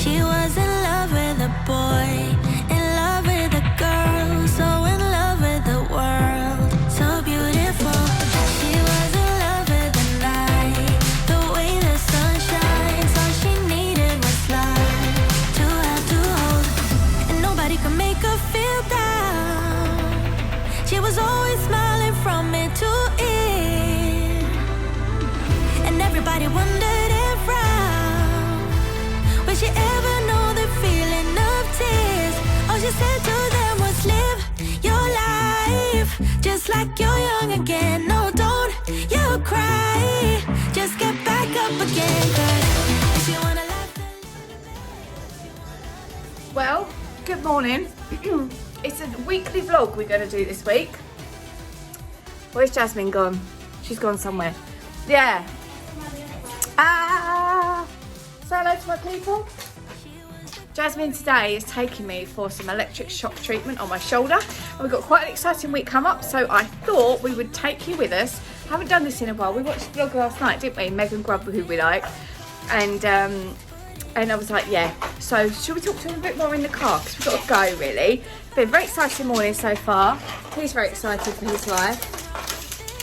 She was in love with a boy, in love with a girl, so in love with the world, so beautiful. She was in love with the night, the way the sun shines. All she needed was love to have to hold, and nobody could make her feel down. She was always smiling from ear to ear, and everybody wondered around, would she ever know the feeling of tears? All she said to them was, live your life just like you're young again. No, don't you cry, just get back up again. 'Cause if you wanna laugh, Well, good morning. It's a weekly vlog we're going to do this week. Where's Jasmine gone? She's gone somewhere. Yeah. Say hello to my people. Jasmine today is taking me for some electric shock treatment on my shoulder. And we've got quite an exciting week come up, so I thought we would take you with us. I haven't done this in a while. We watched the vlog last night, didn't we? Megan Grubb, who we like. And I was like, yeah. So should we talk to him a bit more in the car? Because we've got to go, really. Been a very exciting morning so far. He's very excited for his life.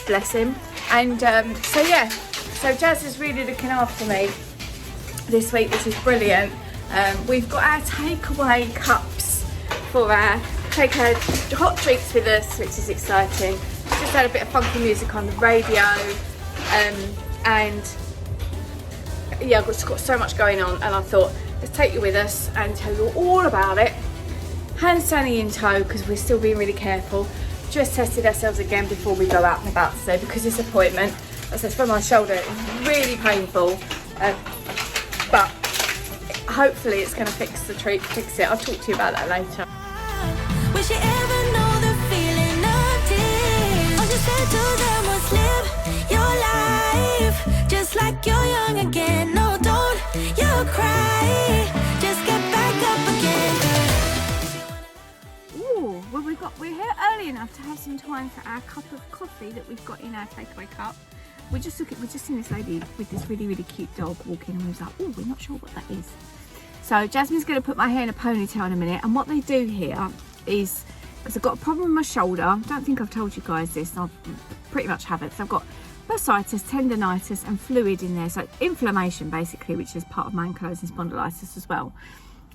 Bless him. And so yeah. So Jazz is really looking after me this week, which is brilliant. We've got our takeaway cups for our take our hot drinks with us, which is exciting. Just had a bit of funky music on the radio, and yeah, I've just got so much going on, and I thought let's take you with us and tell you all about it. Hand sanitizer in tow because we're still being really careful. Just tested ourselves again before we go out and about today because this appointment, as I said, for my shoulder, is really painful. But hopefully it's going to fix it. I'll talk to you about that later. would she ever know the feeling of tears? All she said to them was, live your life just like you're young again. No, don't you cry, just get back up again. Ooh, well we're here early enough to have some time for our cup of coffee that we've got in our takeaway cup. We're just seeing this lady with this really, really cute dog walking, and we was like, oh, we're not sure what that is. So Jasmine's going to put my hair in a ponytail in a minute, and what they do here is, because I've got a problem with my shoulder, I don't think I've told you guys this, I pretty much have it. So I've got bursitis, tendonitis and fluid in there, so inflammation basically, which is part of my ankylosing spondylitis as well.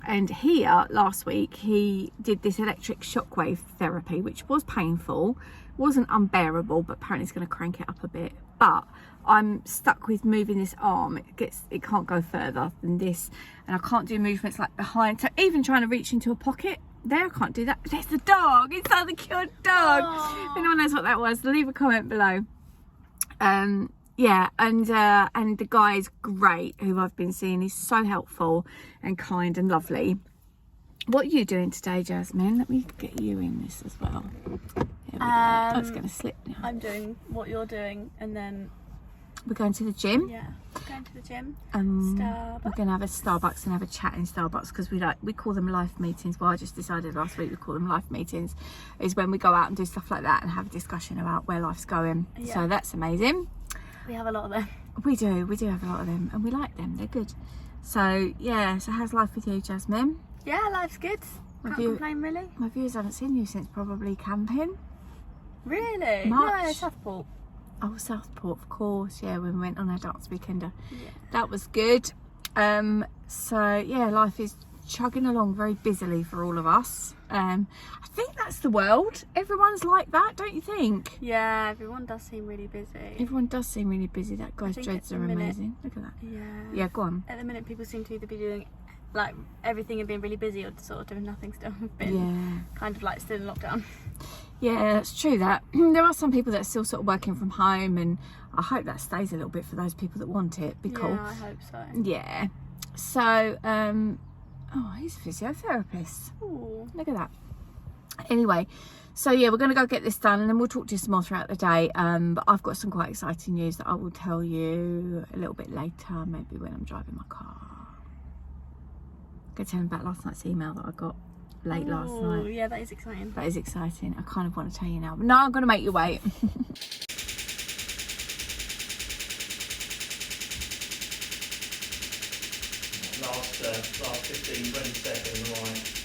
And here last week he did this electric shockwave therapy, which was painful, wasn't unbearable, but apparently it's going to crank it up a bit. But I'm stuck with moving this arm. It can't go further than this, and I can't do movements like behind. So even trying to reach into a pocket there, I can't do that. There's the dog. It's such a cute dog. Aww. If anyone knows what that was, leave a comment below. Yeah, and the guy is great who I've been seeing. He's so helpful and kind and lovely. What are you doing today, Jasmine? Let me get you in this as well. Oh, it's going to slip now. I'm doing what you're doing, and then we're going to the gym. Yeah, going to the gym. We're going to have a Starbucks and have a chat in Starbucks, because we call them life meetings. Well, I just decided last week we call them life meetings. Is when we go out and do stuff like that and have a discussion about where life's going. Yeah. So that's amazing. We have a lot of them. We do have a lot of them, and we like them. They're good. So yeah. So how's life with you, Jasmine? Yeah, life's good. Can't complain, really. My viewers haven't seen you since probably camping. Really? March. No, Southport. Oh, Southport, of course. Yeah, when we went on our dance weekender. Yeah. That was good. So yeah, life is chugging along very busily for all of us. I think that's the world. Everyone's like that, don't you think? Yeah, everyone does seem really busy. Everyone does seem really busy. That guy's dreads are amazing. Look at that. Yeah. Yeah, go on. At the minute, people seem to either be doing like everything and being really busy, or sort of doing nothing still. Been kind of like still in lockdown. Yeah, it's true that there are some people that are still sort of working from home, and I hope that stays a little bit for those people that want it. Be cool. Yeah, I hope so. Yeah. So, oh, he's a physiotherapist. Ooh. Look at that. Anyway, so yeah, we're going to go get this done, and then we'll talk to you some more throughout the day. But I've got some quite exciting news that I will tell you a little bit later, maybe when I'm driving my car. I'm going to tell you about last night's email that I got late last night. Oh, yeah, that is exciting. That is exciting. I kind of want to tell you now, but no, I'm going to make you wait. Last last 15, 20 seconds, right.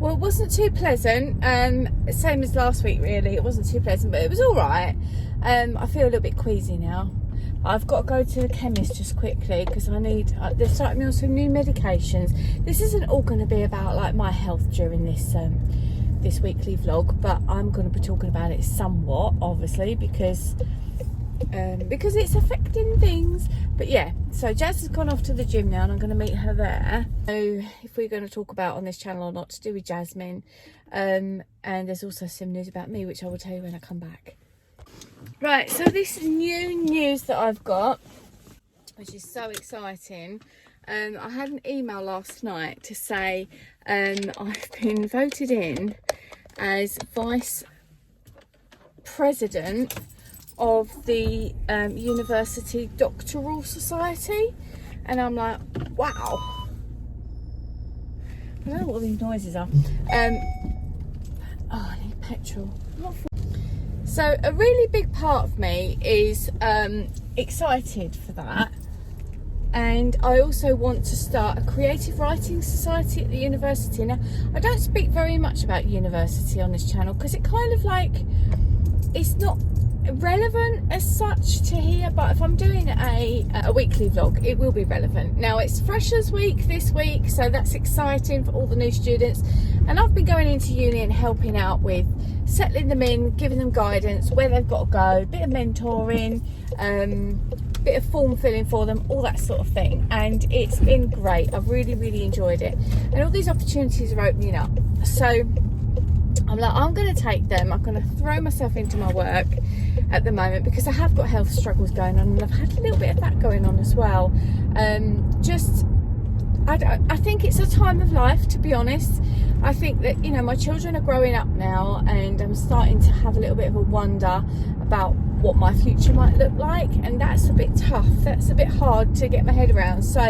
Well, it wasn't too pleasant, same as last week really. It wasn't too pleasant, but it was all right. I feel a little bit queasy now. I've got to go to the chemist just quickly because I need, they're starting me on some new medications. This isn't all going to be about like my health during this this weekly vlog, but I'm going to be talking about it somewhat, obviously, because it's affecting things. But yeah, so Jazz has gone off to the gym now and I'm going to meet her there. So if we're going to talk about on this channel or not to do with Jasmine, and there's also some news about me, which I will tell you when I come back. Right, so this new news that I've got, which is so exciting, I had an email last night to say I've been voted in as Vice President of the University Doctoral Society, and I'm like, wow. I don't know what these noises are. Oh, I need petrol. So a really big part of me is excited for that, and I also want to start a creative writing society at the university. Now, I don't speak very much about university on this channel because it kind of like, it's not relevant as such to here, but if I'm doing a weekly vlog, it will be relevant. Now, it's Freshers Week this week, so that's exciting for all the new students, and I've been going into uni and helping out with settling them in, giving them guidance where they've got to go, bit of mentoring, bit of form filling for them, all that sort of thing, and it's been great. I've really enjoyed it, and all these opportunities are opening up, so I'm like, I'm going to take them. I'm going to throw myself into my work at the moment because I have got health struggles going on, and I've had a little bit of that going on as well. I think it's a time of life, to be honest. I think that, you know, my children are growing up now, and I'm starting to have a little bit of a wonder about what my future might look like, and that's a bit tough. That's a bit hard to get my head around. So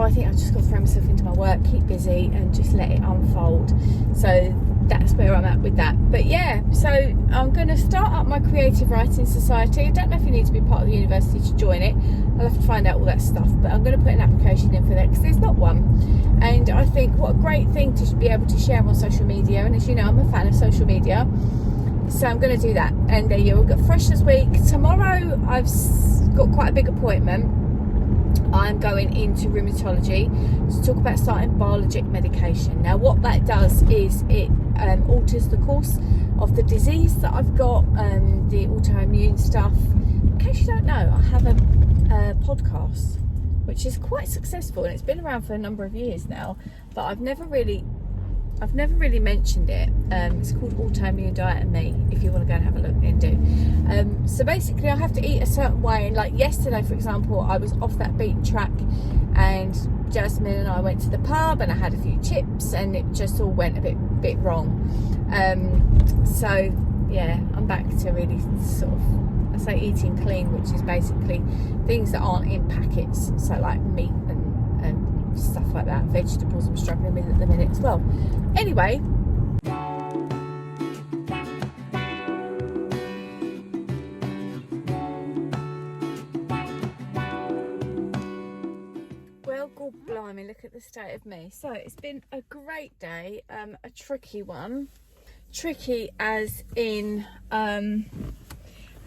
I think I've just got to throw myself into my work, keep busy, and just let it unfold. So that's where I'm at with that. But yeah, so I'm going to start up my creative writing society. I don't know if you need to be part of the university to join it. I'll have to find out all that stuff, but I'm going to put an application in for that because there's not one. And I think what a great thing to be able to share on social media, and as you know, I'm a fan of social media, so I'm going to do that. And there you go, we've got Freshers Week tomorrow. I've got quite a big appointment. I'm going into rheumatology to talk about starting biologic medication. Now, what that does is it alters the course of the disease that I've got, the autoimmune stuff. In case you don't know, I have a podcast which is quite successful, and it's been around for a number of years now, but I've never really mentioned it. It's called Autoimmune Diet and Me, if you want to go and have a look, then do. So basically I have to eat a certain way, and like yesterday, for example, I was off that beaten track, and Jasmine and I went to the pub and I had a few chips, and it just all went a bit wrong. So yeah, I'm back to really sort of, I say eating clean, which is basically things that aren't in packets, so like meat and stuff like that. Vegetables I'm struggling with at the minute as well. Anyway, well, God blimey, look at the state of me. So it's been a great day, a tricky one. Tricky as in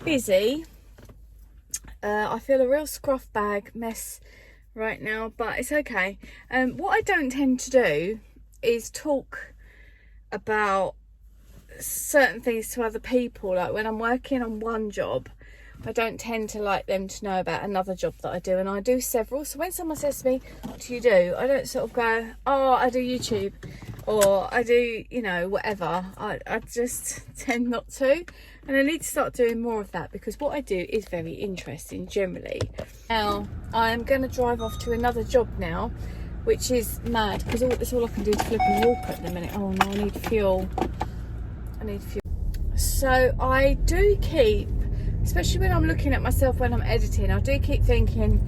busy. I feel a real scruff bag mess right now, but it's okay. What I don't tend to do is talk about certain things to other people. Like when I'm working on one job, I don't tend to like them to know about another job that I do, and I do several. So when someone says to me, what do you do? I don't sort of go, oh, I do YouTube, or I do, you know, whatever. I just tend not to, and I need to start doing more of that because what I do is very interesting generally. Now I'm going to drive off to another job now, which is mad because that's all I can do is flip and walk at the minute. Oh no, I need fuel. So I do keep, especially when I'm looking at myself when I'm editing, I do keep thinking,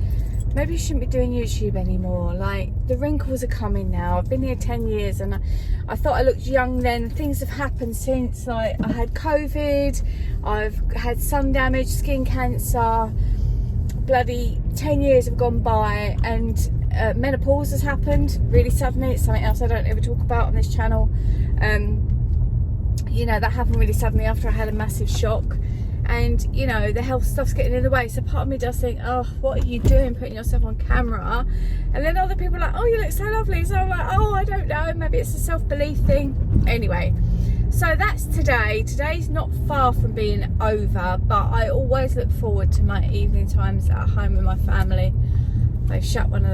maybe you shouldn't be doing YouTube anymore. Like, the wrinkles are coming now. I've been here 10 years and I thought I looked young then. Things have happened since. Like, I had COVID, I've had sun damage, skin cancer. Bloody 10 years have gone by, and menopause has happened really suddenly. It's something else I don't ever talk about on this channel. You know, that happened really suddenly after I had a massive shock. And you know, the health stuff's getting in the way, so part of me does think, oh, what are you doing putting yourself on camera? And then other people are like, oh, you look so lovely. So I'm like, oh, I don't know, maybe it's a self-belief thing. Anyway, so that's today. Today's not far from being over, but I always look forward to my evening times at home with my family. They've shut one of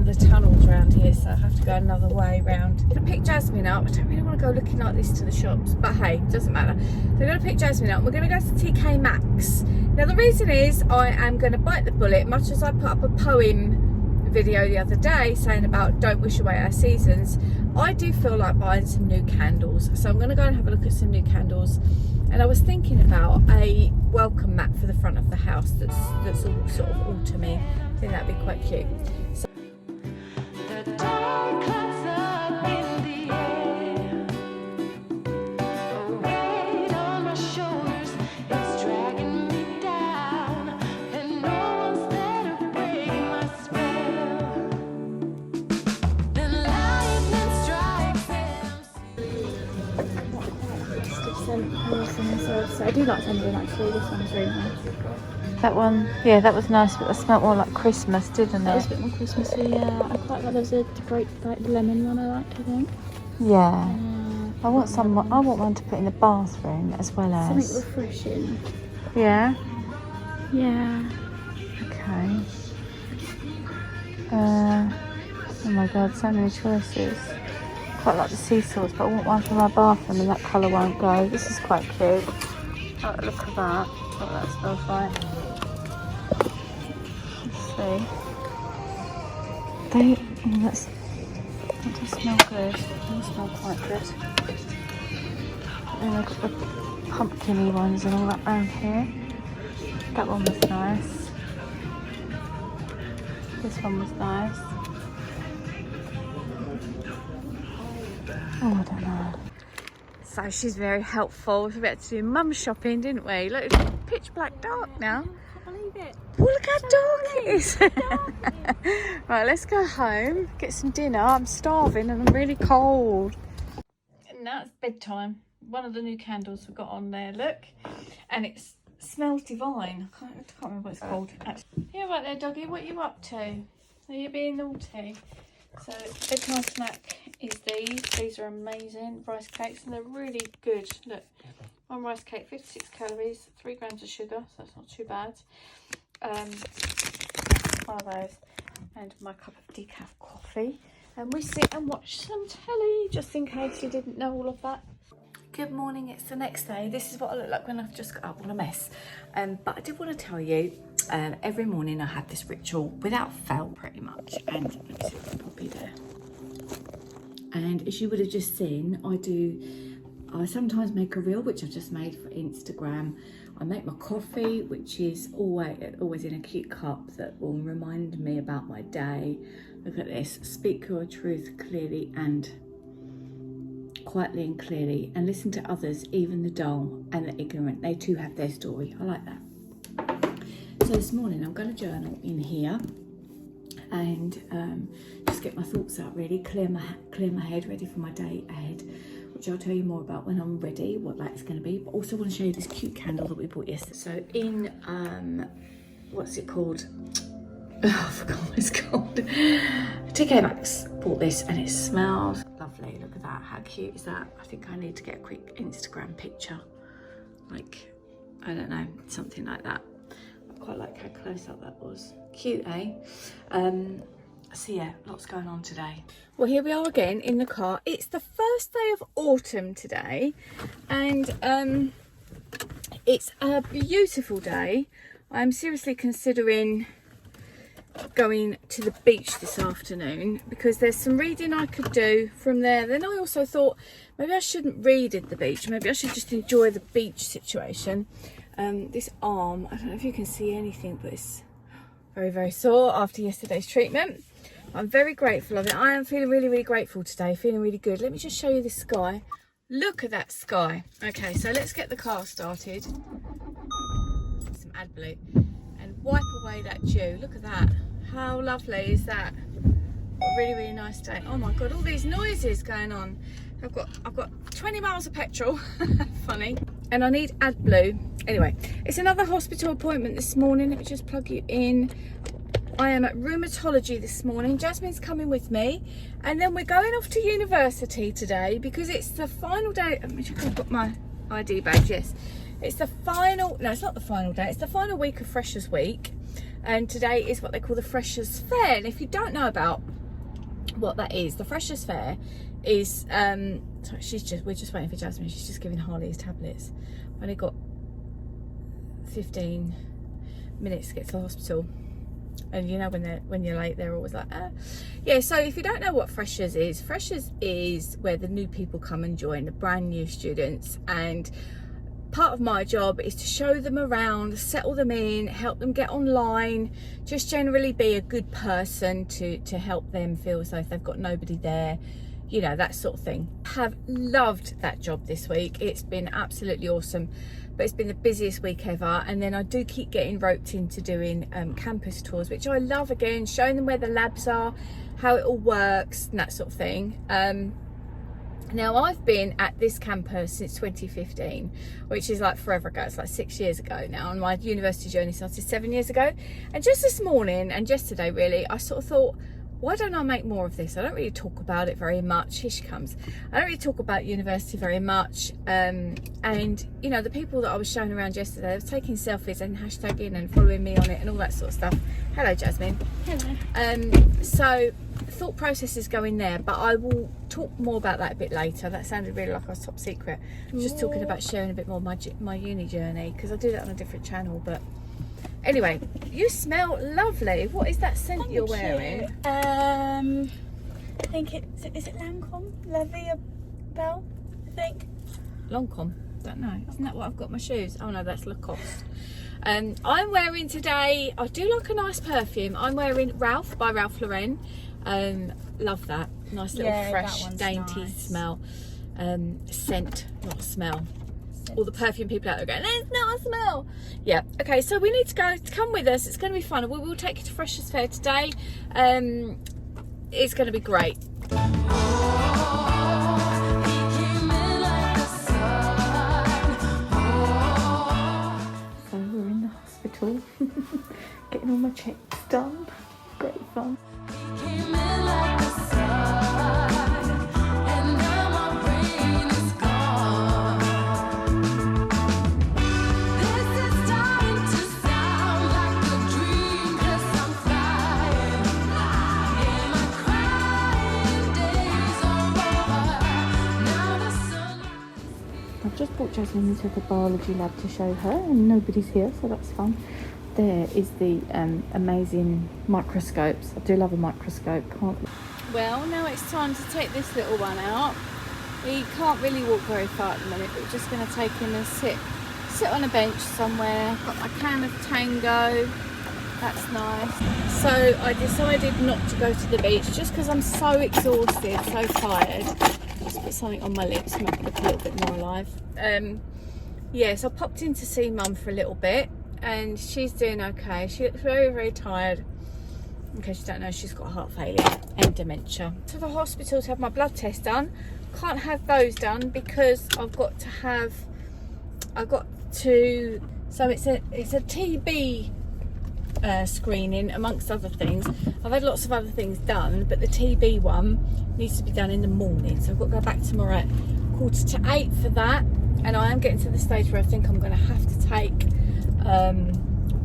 the tunnels around here, so I have to go another way round. I'm gonna pick Jasmine up. I don't really want to go looking like this to the shops, but hey, doesn't matter. So I'm gonna pick Jasmine up. We're gonna go to TK Maxx. Now the reason is I am gonna bite the bullet, much as I put up a poem video the other day saying about don't wish away our seasons. I do feel like buying some new candles, so I'm gonna go and have a look at some new candles. And I was thinking about a welcome mat for the front of the house that's all sort of autumny. I think that'd be quite cute. So I do like some of them actually. This one's really nice. That one, yeah, that was nice, but it smelled more like Christmas, didn't That was a it? bit more Christmassy, yeah. I quite like, there was a great like lemon one I liked, I think. Yeah. I want one to put in the bathroom as well as something refreshing. Yeah. Yeah. Okay. Oh my god, so many choices. Quite like the sea salts, but I want one for my bathroom and that colour won't go. This is quite cute. Oh, look at that. What that smells like. Let's see. That does smell good. They smell quite good. And I've got the pumpkin-y ones and all that around here. That one was nice. This one was nice. Oh, I don't know. So she's very helpful. We had to do mum shopping, didn't we? Look, it's pitch black dark now. I can't believe it. Oh, look how dark it is. Right, let's go home, get some dinner. I'm starving and I'm really cold. And now it's bedtime. One of the new candles we've got on there, look. And it smells divine. I can't remember what it's called. Yeah, right there, doggy. What are you up to? Are you being naughty? So bedtime snack is these. These are amazing rice cakes and they're really good. Look, one rice cake, 56 calories, 3 grams of sugar, so that's not too bad. One of those, and my cup of decaf coffee. And we sit and watch some telly, just in case you didn't know all of that. Good morning, it's the next day. This is what I look like when I've just got up. What a mess. But I did want to tell you, every morning I have this ritual without fail pretty much. And let me see if I can pop you there. And as you would have just seen, I sometimes make a reel, which I've just made for Instagram. I make my coffee, which is always in a cute cup that will remind me about my day. Look at this, speak your truth clearly and quietly and clearly, and listen to others, even the dull and the ignorant. They too have their story. I like that. So this morning I'm going to journal in here and just get my thoughts out, really clear my head, ready for my day ahead, which I'll tell you more about when I'm ready, what that's going to be. But also want to show you this cute candle that we bought yesterday. So in what's it called? Oh, I forgot what it's called. TK Maxx bought this and it smells lovely. Look at that. How cute is that? I think I need to get a quick Instagram picture. Like, I don't know, something like that. I quite like how close up that was. Cute, eh? So yeah, lots going on today. Well, here we are again in the car. It's the first day of autumn today and it's a beautiful day. I'm seriously considering going to the beach this afternoon because there's some reading I could do from there. Then I also thought maybe I shouldn't read at the beach, maybe I should just enjoy the beach situation. This arm, I don't know if you can see anything, but it's very, very sore after yesterday's treatment. I'm very grateful of it. I am feeling really, really grateful today, feeling really good. Let me just show you the sky. Look at that sky. Okay, so let's get the car started. Some AdBlue and wipe away that dew. Look at that. How lovely is that? A really, really nice day. Oh my God, all these noises going on. I've got 20 miles of petrol. Funny. And I need AdBlue. Anyway, it's another hospital appointment this morning. Let me just plug you in. I am at rheumatology this morning. Jasmine's coming with me, and then we're going off to university today because it's the final day. Let me check I've got my ID badge. Yes, it's the final. No, it's not the final day. It's the final week of Freshers Week, and today is what they call the Freshers Fair. And if you don't know about what that is, the Freshers Fair is sorry, we're just waiting for Jasmine. She's just giving Harley his tablets. I've only got 15 minutes to get to the hospital. And you know, when you're late, they're always like, yeah. So if you don't know what Freshers is where the new people come and join, the brand new students. And part of my job is to show them around, settle them in, help them get online, just generally be a good person to help them feel as though if they've got nobody there, you know, that sort of thing. Have loved that job this week. It's been absolutely awesome. But it's been the busiest week ever. And then I do keep getting roped into doing campus tours, which I love, again, showing them where the labs are, how it all works and that sort of thing. Now, I've been at this campus since 2015, which is like forever ago. It's like 6 years ago now, and my university journey started 7 years ago. And just this morning and yesterday, really, I sort of thought, why don't I make more of this? I don't really talk about it very much. Here she comes. I don't really talk about university very much. And, you know, the people that I was showing around yesterday, they were taking selfies and hashtagging and following me on it and all that sort of stuff. Hello, Jasmine. Hello. So thought process is going there, but I will talk more about that a bit later. That sounded really like I was top secret. I'm just talking about sharing a bit more of my uni journey, because I do that on a different channel. But anyway, you smell lovely. What is that scent you're wearing? I think is it Lancome? Leather Bell, I think. Lancome? Don't know. Isn't that what I've got in my shoes? Oh no, that's Lacoste. I'm wearing today, I do like a nice perfume. I'm wearing Ralph by Ralph Lauren. Love that. Nice little fresh, dainty smell. Scent, not smell. All the perfume people out there going, it's not a smell. Yeah, okay, so we need to go. Come with us, it's going to be fun. We will take you to Freshers Fair today. It's going to be great. So we're in the hospital getting all my checks done. Great fun. I've just brought Jasmine into the biology lab to show her, and nobody's here, so that's fun. There is the amazing microscopes. I do love a microscope, can't. Well, now it's time to take this little one out. He can't really walk very far at the minute, but we're just going to take him and sit on a bench somewhere. Got my can of Tango. That's nice. So I decided not to go to the beach just because I'm so exhausted, so tired. Just put something on my lips to make it look a little bit more alive. Yeah, so I popped in to see Mum for a little bit, and she's doing okay. She looks very, very tired. In case you don't know, she's got heart failure and dementia. To the hospital to have my blood test done. Can't have those done because I've got to. So it's a TB screening amongst other things. I've had lots of other things done, but the TB one needs to be done in the morning, so I've got to go back tomorrow at 7:45 for that. And I am getting to the stage where I think I'm going to have to take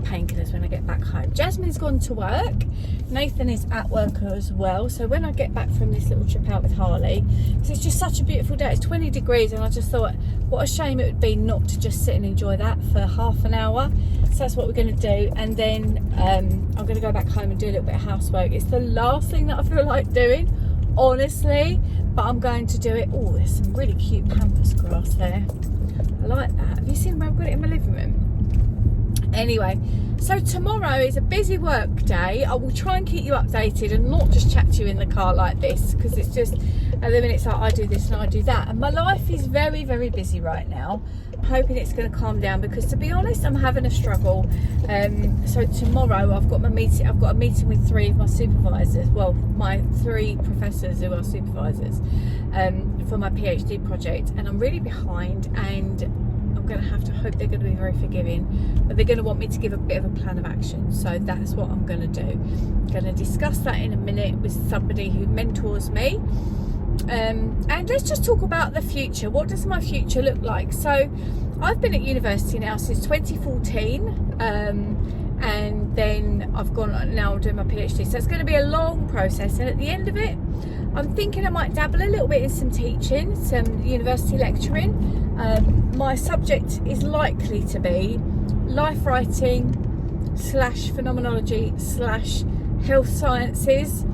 painkillers when I get back home. Jasmine's gone to work, Nathan is at work as well, so when I get back from this little trip out with Harley, because it's just such a beautiful day, it's 20 degrees, and I just thought what a shame it would be not to just sit and enjoy that for half an hour. So that's what we're going to do, and then I'm going to go back home and do a little bit of housework. It's the last thing that I feel like doing, honestly, but I'm going to do it. Oh, there's some really cute pampas grass there. I like that. Have you seen where I've got it in my living room? Anyway, So tomorrow is a busy work day. I will try and keep you updated and not just chat to you in the car like this, because it's just, at the minute it's like I do this and I do that. And my life is very, very busy right now. I'm hoping it's going to calm down, because to be honest, I'm having a struggle. So tomorrow I've got a meeting with 3 of my supervisors, well, my 3 professors who are supervisors, for my PhD project, and I'm really behind, and I'm going to have to hope they're going to be very forgiving, but they're going to want me to give a bit of a plan of action. So that's what I'm going to do. I'm going to discuss that in a minute with somebody who mentors me, and let's just talk about the future. What does my future look like? So I've been at university now since 2014, and then I've gone now doing my PhD, so it's going to be a long process, and at the end of it I'm thinking I might dabble a little bit in some teaching, some university lecturing. My subject is likely to be life writing / phenomenology / health sciences,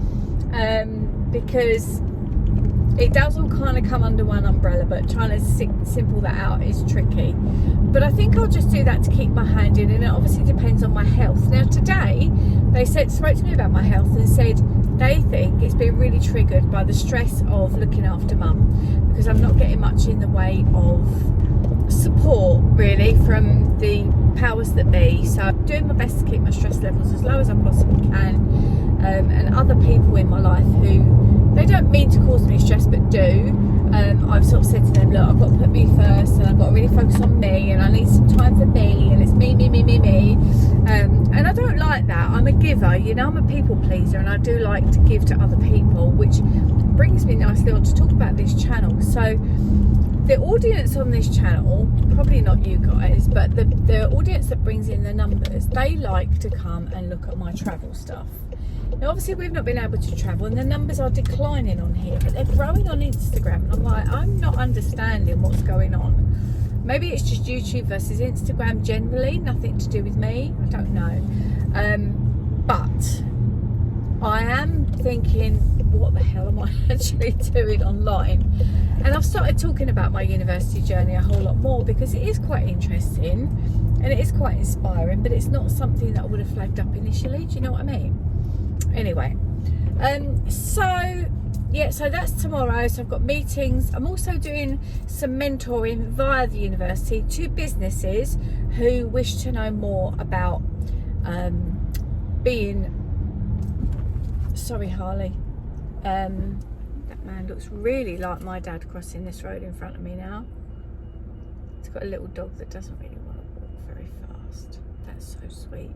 because it does all kind of come under one umbrella, but trying to simple that out is tricky. But I think I'll just do that to keep my hand in, and it obviously depends on my health. Now today they spoke to me about my health and said they think it's been really triggered by the stress of looking after mum, because I'm not getting much in the way of support really from the powers that be. So I'm doing my best to keep my stress levels as low as I possibly can, and other people in my life who, they don't mean to cause me stress but do, I've sort of said to them, look, I've got to put me first, and I've got to really focus on me, and I need some time for me, and it's me, and I don't like that. I'm a giver, you know, I'm a people pleaser, and I do like to give to other people, which brings me nicely on to talk about this channel. So the audience on this channel, probably not you guys, but the audience that brings in the numbers, they like to come and look at my travel stuff. Now obviously we've not been able to travel, and the numbers are declining on here, but they're growing on Instagram, and I'm like, I'm not understanding what's going on. Maybe it's just YouTube versus Instagram generally, nothing to do with me, I don't know. But I am thinking, what the hell am I actually doing online? And I've started talking about my university journey a whole lot more, because it is quite interesting and it is quite inspiring, but it's not something that I would have flagged up initially. Do you know what I mean? Anyway, so that's tomorrow. So I've got meetings. I'm also doing some mentoring via the university to businesses who wish to know more about being, sorry Harley, that man looks really like my dad crossing this road in front of me now. He's got a little dog that doesn't really want to walk very fast. That's so sweet.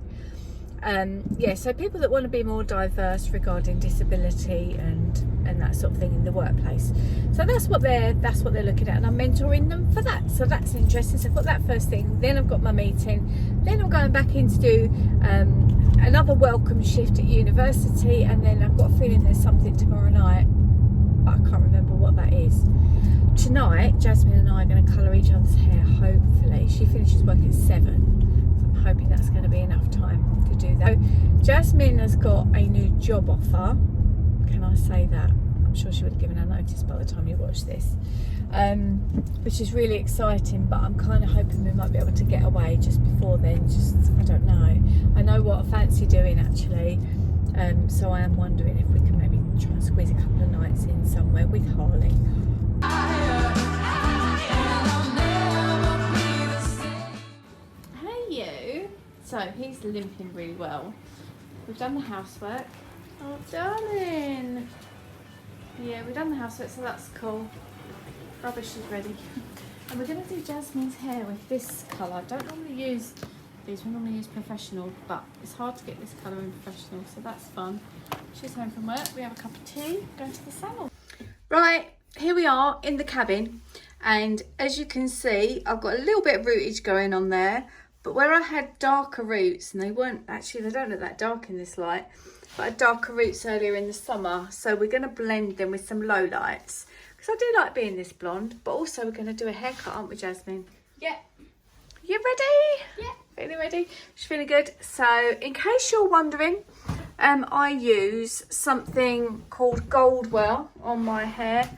Yeah, so people that want to be more diverse regarding disability and that sort of thing in the workplace. So that's what they're looking at, and I'm mentoring them for that. So that's interesting. So I've got that first thing, then I've got my meeting, then I'm going back in to do another welcome shift at university, and then I've got a feeling there's something tomorrow night, but I can't remember what that is. Tonight, Jasmine and I are going to colour each other's hair, hopefully. She finishes work at 7, so I'm hoping that's going to be enough time to do that. So Jasmine has got a new job offer. Can I say that? I'm sure she would have given her notice by the time you watch this, which is really exciting, but I'm kind of hoping we might be able to get away just before then. Just, I don't know. I know what I fancy doing actually, so I am wondering if we can maybe try and squeeze a couple of nights in somewhere with Harley. Hey you! So he's limping really well. We've done the housework. Oh darling! Yeah, we've done the housework, so that's cool. Rubbish is ready. And we're going to do Jasmine's hair with this colour. I don't normally use these, we normally use professional, but it's hard to get this colour in professional, so that's fun. She's home from work, we have a cup of tea, going to the salon. Right, here we are in the cabin, and as you can see, I've got a little bit of rootage going on there, but where I had darker roots, and they don't look that dark in this light, but I had darker roots earlier in the summer, so we're going to blend them with some low lights, because I do like being this blonde, but also we're going to do a haircut, aren't we, Jasmine? Yeah. You ready? Yeah. Feeling ready? She's feeling good. So, in case you're wondering, I use something called Goldwell on my hair,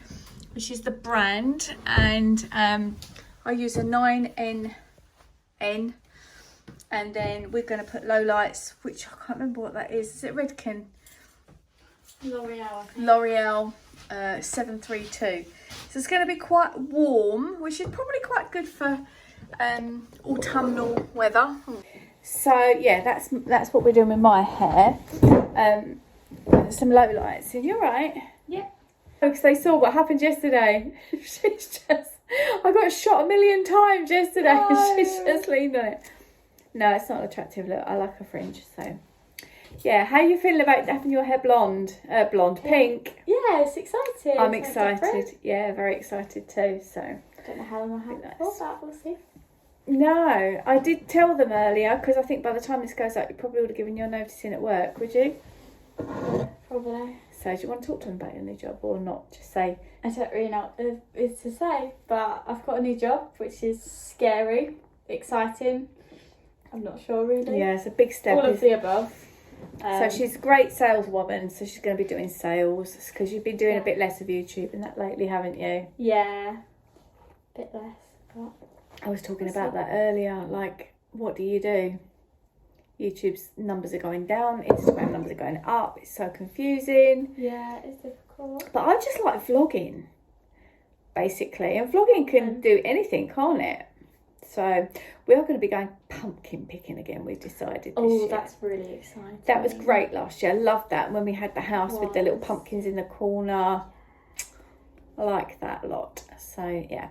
which is the brand, and I use a 9NN And then we're going to put low lights, which I can't remember what that is. Is it Redken? L'Oreal. I think. L'Oreal 732. So it's going to be quite warm, which is probably quite good for autumnal weather. So yeah, that's what we're doing with my hair. Some low lights. And you're right. Yeah. Because they saw what happened yesterday. She's just, I got shot a million times yesterday. No. She's just leaned on it. No, it's not an attractive look. I like a fringe, so. Yeah, how are you feeling about having your hair blonde? Pink. Yeah, it's exciting. I'm It's excited. different. Yeah, very excited too, so. Don't know how long I have Nice. for, but we'll see. No, I did tell them earlier, because I think by the time this goes out, you probably would have given your notice in at work, would you? Probably. So do you want to talk to them about your new job or not? Just say, I don't really know what it's to say, but I've got a new job, which is scary, exciting. I'm not sure really. yeah, it's a big step. All of the above. So she's a great saleswoman, so she's going to be doing sales, because you've been doing Yeah. a bit less of YouTube and that lately, haven't you? Yeah, a bit less. But I was talking That's about that earlier, like, what do you do? YouTube's numbers are going down, Instagram numbers are going up, it's so confusing. yeah, it's difficult. But I just like vlogging, basically, and vlogging can do anything, can't it? So we are going to be going pumpkin picking again, we've decided this Oh, year. that's really exciting. That was great last year. I loved that when we had the house with the little Was. pumpkins in the corner. I like that a lot. So yeah.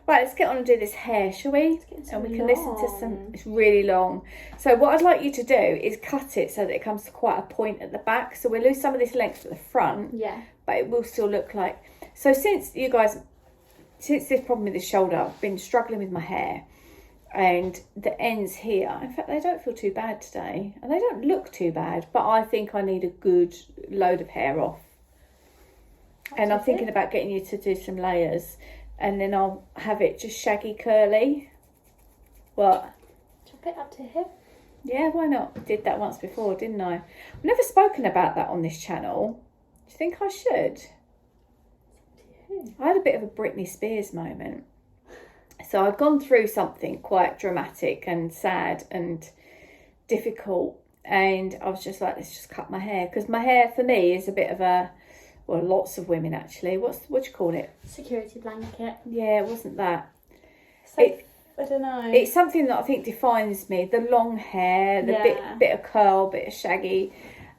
Right, let's get on and do this hair, shall we? And we can listen to some. It's really long. So what I'd like you to do is cut it so that it comes to quite a point at the back. So we'll lose some of this length at the front, Yeah. but it will still look like. So since this problem with the shoulder, I've been struggling with my hair. And the ends here, in fact, they don't feel too bad today. And they don't look too bad, but I think I need a good load of hair off. And I'm thinking about getting you to do some layers. And then I'll have it just shaggy curly. What? Chop it up to him. Yeah, why not? Did that once before, didn't I? I've never spoken about that on this channel. Do you think I should? I had a bit of a Britney Spears moment. So I'd gone through something quite dramatic and sad and difficult, and I was just like, let's just cut my hair, because my hair for me is a bit of a, well, lots of women actually. What do you call it? Security blanket. Yeah, it wasn't that. So, I don't know. It's something that I think defines me. The long hair, the Yeah. bit of curl, bit of shaggy,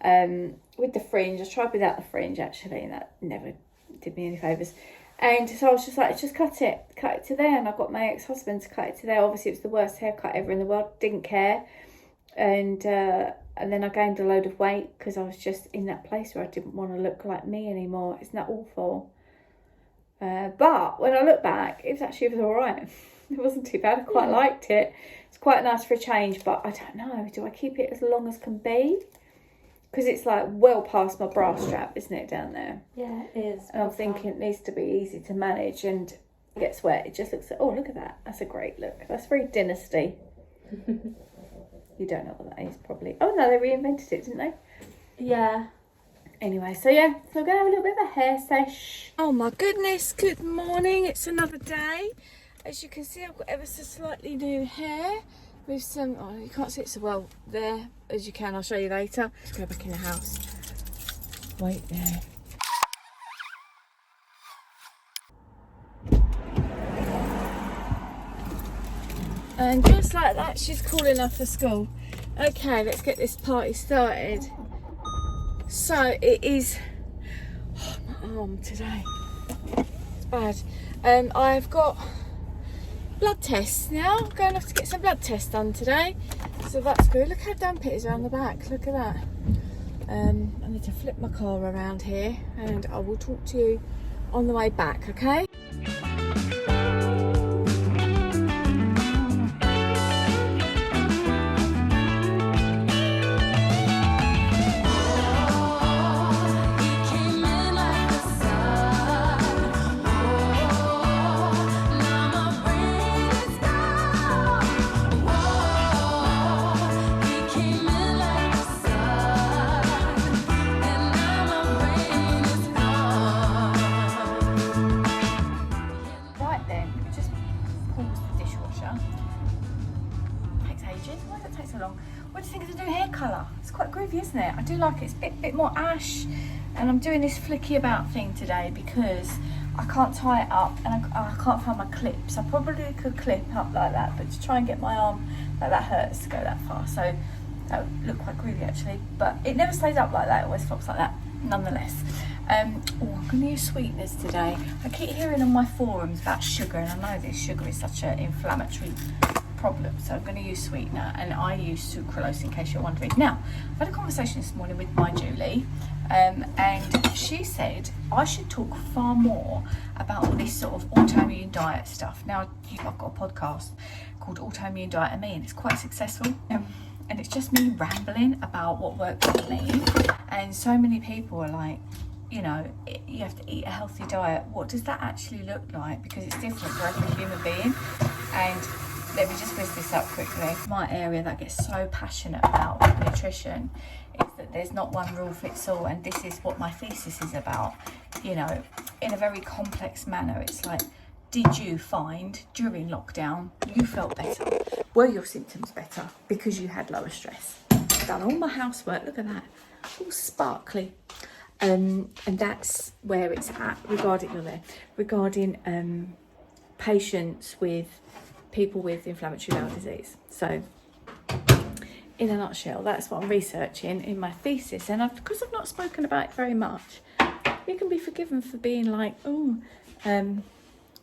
with the fringe. I tried without the fringe actually, and that never did me any favours. And so I was just like, just cut it to there. And I got my ex-husband to cut it to there. Obviously, it was the worst haircut ever in the world. Didn't care. And then I gained a load of weight because I was just in that place where I didn't want to look like me anymore. Isn't that awful? But when I look back, it was all right. It wasn't too bad. I quite liked it. It's quite nice for a change, but I don't know. Do I keep it as long as can be? Because it's like well past my bra strap, isn't it, down there? Yeah, it is. And I'm thinking it needs to be easy to manage, and it gets wet. It just looks like, oh, look at that. That's a great look. That's very dynasty. You don't know what that is, probably. Oh, no, they reinvented it, didn't they? Yeah. Anyway, so yeah, so we're going to have a little bit of a hair sesh. Oh my goodness, good morning. It's another day. As you can see, I've got ever so slightly new hair with some, oh, you can't see it so well there as you can. I'll show you later. Let's go back in the house. Wait there. And just like that, she's calling off for school. Okay, let's get this party started. So it is, oh, my arm today, it's bad. I've got blood tests now. I'm going off to get some blood tests done today. So that's good. Look how damp it is around the back. Look at that. I need to flip my car around here, and I will talk to you on the way back, okay? colour. It's quite groovy, isn't it? I do like it. It's a bit more ash. And I'm doing this flicky about thing today because I can't tie it up and I can't find my clips. I probably could clip up like that, but to try and get my arm, like that hurts to go that far. So that would look quite groovy actually, but it never stays up like that. It always flops like that, nonetheless. I'm going to use sweeteners today. I keep hearing on my forums about sugar, and I know this sugar is such an inflammatory problem, so I'm going to use sweetener, and I use sucralose in case you're wondering. Now, I've had a conversation this morning with my Julie, and she said I should talk far more about all this sort of autoimmune diet stuff. Now, I've got a podcast called Autoimmune Diet and Me, and it's quite successful. And it's just me rambling about what works for me. And so many people are like, you know, you have to eat a healthy diet. What does that actually look like? Because it's different for every human being. And let me just whiz this up quickly. My area that I get so passionate about with nutrition is that there's not one rule fits all, and this is what my thesis is about. You know, in a very complex manner, it's like, did you find during lockdown you felt better? Were your symptoms better because you had lower stress? I've done all my housework, look at that, all sparkly. And that's where it's at regarding patients with people with inflammatory bowel disease. So in a nutshell, that's what I'm researching in my thesis. And because I've not spoken about it very much, you can be forgiven for being like,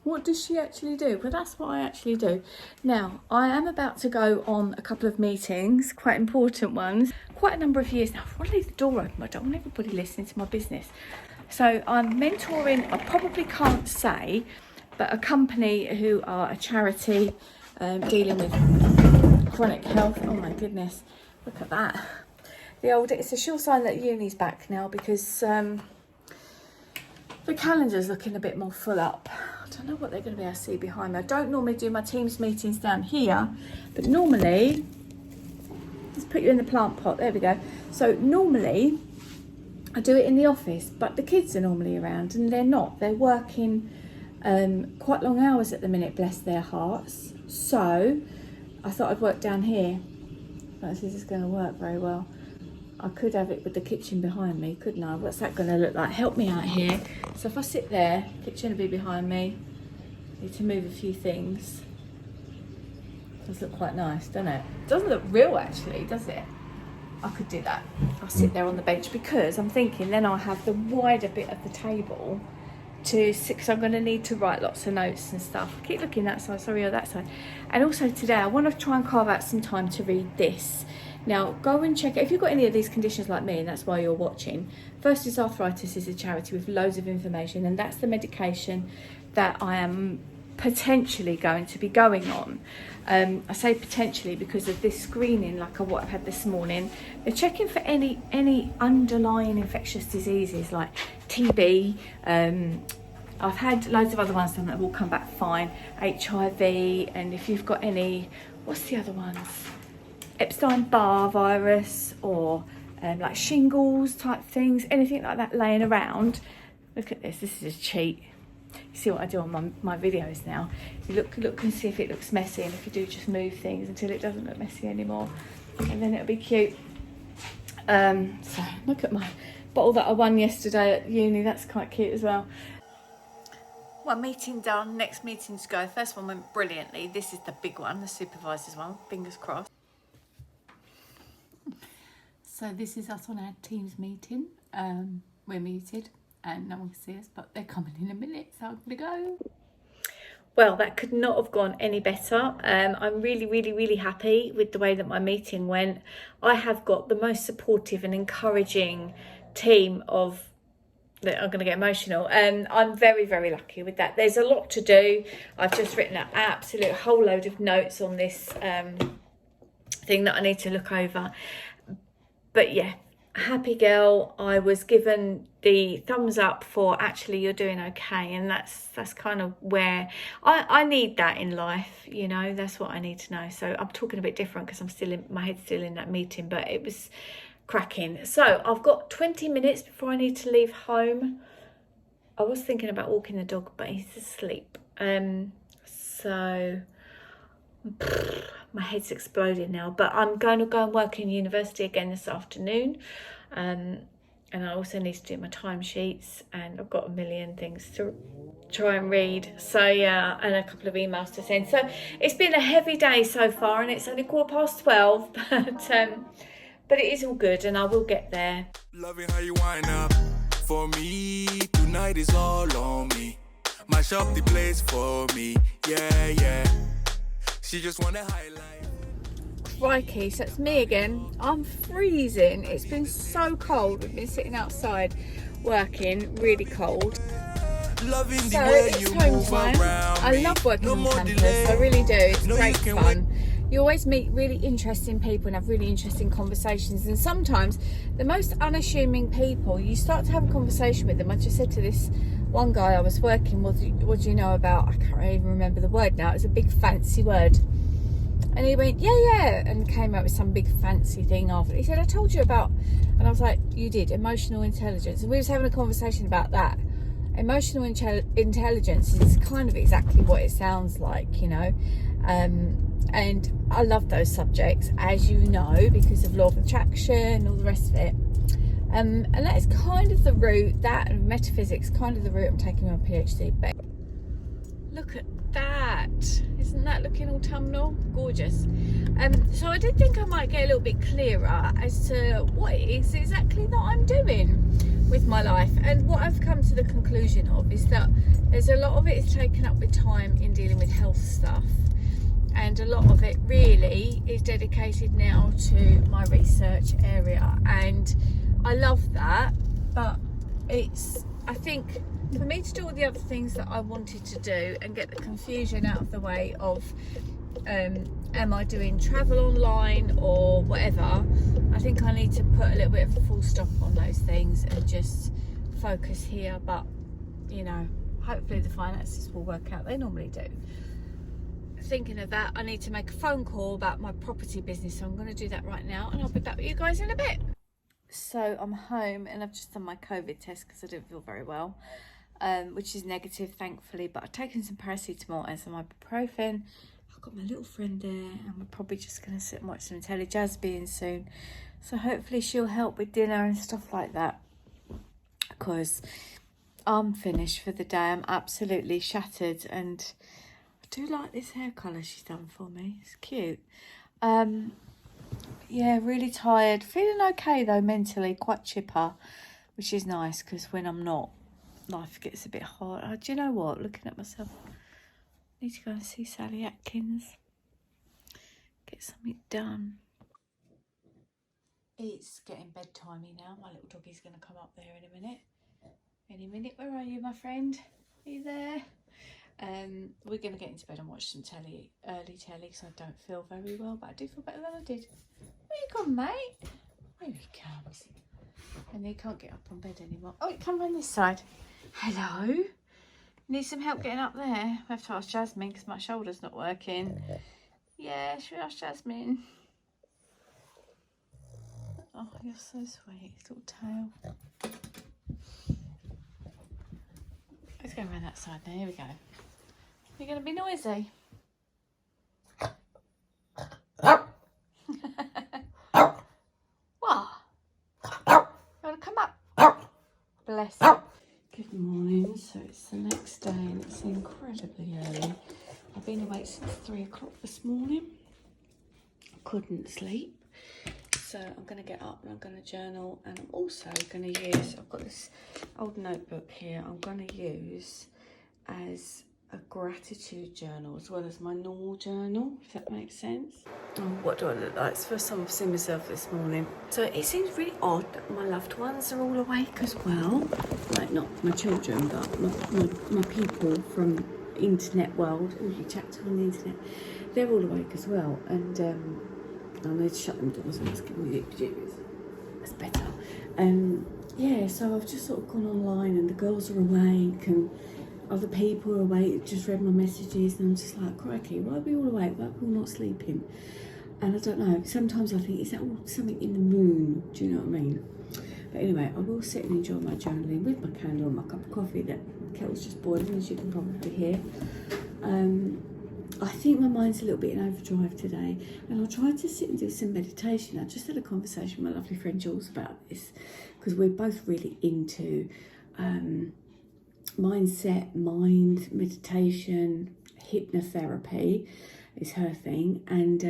what does she actually do? Well, that's what I actually do. Now, I am about to go on a couple of meetings, quite important ones, quite a number of years now. I want to leave the door open. I don't want everybody listening to my business. So I'm mentoring, I probably can't say, but a company who are a charity dealing with chronic health. Oh my goodness, look at that. It's a sure sign that uni's back now because the calendar's looking a bit more full up. I don't know what they're going to be able to see behind me. I don't normally do my Teams meetings down here, but normally, let's put you in the plant pot, there we go. So normally, I do it in the office, but the kids are normally around and they're not. They're working quite long hours at the minute, bless their hearts. So I thought I'd work down here. But this is going to work very well. I could have it with the kitchen behind me, couldn't I? What's that going to look like? Help me out here. So if I sit there, kitchen will be behind me. Need to move a few things. Does look quite nice, doesn't it? Doesn't look real actually, does it? I could do that. I'll sit there on the bench because I'm thinking then I'll have the wider bit of the table to sit, because I'm going to need to write lots of notes and stuff. Keep looking that side, sorry, or that side. And also today I want to try and carve out some time to read this. Now, go and check it. If you've got any of these conditions like me, and that's why you're watching, First is Arthritis is a charity with loads of information, and that's the medication that I am potentially going to be going on. I say potentially because of this screening, like what I've had this morning. They're checking for any underlying infectious diseases like TB. I've had loads of other ones done that have all come back fine. HIV, and if you've got any, what's the other ones? Epstein-Barr virus, or like shingles type things, anything like that laying around. Look at this, this is a cheat. You see what I do on my videos now. You look and see if it looks messy, and if you do, just move things until it doesn't look messy anymore, and then it'll be cute. So look at my bottle that I won yesterday at uni, that's quite cute as well. One meeting done, next meeting to go. First one went brilliantly. This is the big one, the supervisor's one, fingers crossed. So this is us on our Teams meeting. We're muted and no one can see us, but they're coming in a minute, so I'm gonna go. Well, that could not have gone any better. I'm really happy with the way that my meeting went. I have got the most supportive and encouraging team of, I'm going to get emotional, and I'm very lucky with that. There's a lot to do. I've just written an absolute whole load of notes on this thing that I need to look over. But yeah, happy girl. I was given the thumbs up for actually you're doing okay, and that's kind of where I need that in life, you know. That's what I need to know. So I'm talking a bit different because I'm still in my head's still in that meeting, but it was cracking. So I've got 20 minutes before I need to leave home. I was thinking about walking the dog, but he's asleep. So My head's exploding now, but I'm going to go and work in university again this afternoon. And I also need to do my timesheets, and I've got a million things to try and read. So yeah, and a couple of emails to send. So it's been a heavy day so far, and it's only 12:15, but it is all good, and I will get there. Loving how you wind up for me. Tonight is all on me. Mash up the place for me. Yeah, yeah. She just wanna highlight. Crikey, so it's me again. I'm freezing. It's been so cold. We've been sitting outside working, really cold. Loving the So way it's you home move time. around I me. love working No on more campus. delay. I really do. It's No, you great can fun. You always meet really interesting people and have really interesting conversations. And sometimes the most unassuming people, you start to have a conversation with them. I just said to this one guy I was working with, what do you know about, I can't even remember the word now. It was a big fancy word. And he went, yeah, and came up with some big fancy thing after. He said, I told you about, and I was like, you did, emotional intelligence. And we was having a conversation about that. Emotional intelligence is kind of exactly what it sounds like, you know. And I love those subjects, as you know, because of law of attraction and all the rest of it. And that is kind of the route, that and metaphysics, kind of the route I'm taking my PhD. But look at that. Isn't that looking autumnal? Gorgeous. So I did think I might get a little bit clearer as to what it is exactly that I'm doing with my life. And what I've come to the conclusion of is that there's a lot of it is taken up with time in dealing with health stuff. And a lot of it really is dedicated now to my research area. And I love that, but it's, I think, for me to do all the other things that I wanted to do and get the confusion out of the way of am I doing travel online or whatever, I think I need to put a little bit of a full stop on those things and just focus here. But you know, hopefully the finances will work out. They normally do. Thinking of that, I need to make a phone call about my property business, so I'm going to do that right now, and I'll be back with you guys in a bit. So I'm home and I've just done my COVID test because I don't feel very well, which is negative, thankfully, but I've taken some paracetamol and some ibuprofen. I've got my little friend there, and we're probably just going to sit and watch some telly. Jazz being soon, so hopefully she'll help with dinner and stuff like that, because I'm finished for the day. I'm absolutely shattered, and I do like this hair colour she's done for me. It's cute. Yeah, really tired. Feeling okay though, mentally, quite chipper, which is nice, because when I'm not, life gets a bit hard. Oh, do you know what? Looking at myself, I need to go and see Sally Atkins. Get something done. It's getting bedtimey now. My little doggy's going to come up there in a minute. Any minute. Where are you, my friend? Are you there? We're going to get into bed and watch some telly, early telly, because I don't feel very well, but I do feel better than I did. Where you gone, mate? Here he comes. And he can't get up on bed anymore. Oh, come on this side. Hello. Need some help getting up there? I have to ask Jasmine because my shoulder's not working. Yeah, should we ask Jasmine? Oh, you're so sweet. Little tail. Let's go around that side now. Here we go. You're going to be noisy. What? You want to come up? Bless you. Good morning. So it's the next day and it's incredibly early. I've been awake since 3 o'clock this morning. I couldn't sleep. So I'm going to get up and I'm going to journal, and I'm also going to use, I've got this old notebook here, I'm going to use as a gratitude journal as well as my normal journal, if that makes sense. Oh, what do I look like? It's the first time I've seen myself this morning. So it seems really odd that my loved ones are all awake as well. Like, not my children, but my people from internet world, who you chat to on the internet, they're all awake as well. And I need to shut them doors and just give me the pajamas. That's better. Yeah, so I've just sort of gone online and the girls are awake and other people are awake, just read my messages, and I'm just like, crikey, why are we all awake? Why are we all not sleeping? And I don't know, sometimes I think, is that all something in the moon? Do you know what I mean? But anyway, I will sit and enjoy my journaling with my candle and my cup of coffee. That kettle's just boiling, as you can probably hear. I think my mind's a little bit in overdrive today, and I'll try to sit and do some meditation. I just had a conversation with my lovely friend Jules about this, because we're both really into mindset, mind, meditation, hypnotherapy is her thing, and